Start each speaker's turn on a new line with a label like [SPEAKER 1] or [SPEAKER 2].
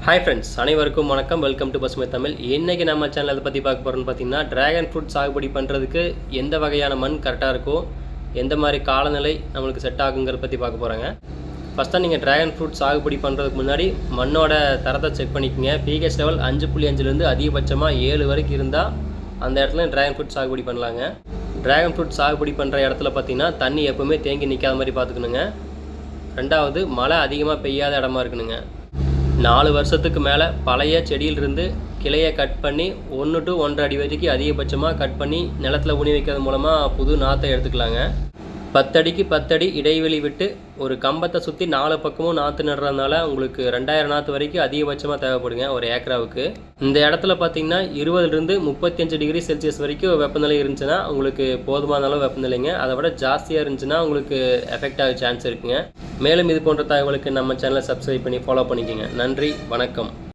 [SPEAKER 1] Hi friends, அனைவருக்கும் வணக்கம். Welcome to பசுமை தமிழ். இன்றைக்கி நம்ம சேனல் அதை பற்றி பார்க்க போகிறோன்னு பார்த்தீங்கன்னா, ட்ராகன் ஃப்ரூட் சாகுபடி பண்ணுறதுக்கு எந்த வகையான மண் கரெக்டாக இருக்கோ, எந்த மாதிரி காலநிலை நம்மளுக்கு செட் ஆகுங்கிறத பற்றி பார்க்க போகிறாங்க. ஃபஸ்ட்டாக நீங்கள் ட்ராகன் ஃப்ரூட் சாகுபடி பண்ணுறதுக்கு முன்னாடி மண்ணோட தரத்தை செக் பண்ணிக்கோங்க. பிஹெச் லெவல் 5.5லேருந்து அதிகபட்சமாக 7 வரைக்கும் இருந்தால் அந்த இடத்துல ட்ராகன் ஃப்ரூட் சாகுபடி பண்ணலாங்க. ட்ராகன் ஃப்ரூட் சாகுபடி பண்ணுற இடத்துல பார்த்திங்கன்னா தண்ணி எப்போவுமே தேங்கி நிற்காத மாதிரி பார்த்துக்கணுங்க. ரெண்டாவது, மழை அதிகமாக பெய்யாத இடமா இருக்கணுங்க. 4 வருஷத்துக்கு மேலே பழைய செடியிலிருந்து கிளையை கட் பண்ணி 1 to 1.5 அடி வரைக்கும் அதிகபட்சமாக கட் பண்ணி நிலத்தில் ஊனி வைக்கிறது மூலமாக புது நாற்றை எடுத்துக்கலாங்க. 10 அடிக்கு 10 அடி இடைவெளி விட்டு ஒரு கம்பத்தை சுற்றி 4 பக்கமும் நாற்று நடுறதுனால உங்களுக்கு 2000 நாற்று வரைக்கும் அதிகபட்சமாக தேவைப்படுங்க ஒரு ஏக்கராவுக்கு. இந்த இடத்துல பார்த்தீங்கன்னா 20லேருந்து 35 டிகிரி செல்சியஸ் வரைக்கும் வெப்பநிலை இருந்துச்சுன்னா உங்களுக்கு போதுமான அளவு வெப்பநிலைங்க. அதை விட ஜாஸ்தியாக இருந்துச்சுன்னா உங்களுக்கு எஃபெக்ட் ஆக சான்ஸ் இருக்குங்க. மேலும் இது போன்ற தகவலுக்கு நம்ம சேனலை சப்ஸ்கிரைப் பண்ணி ஃபாலோ பண்ணிக்கோங்க. நன்றி, வணக்கம்.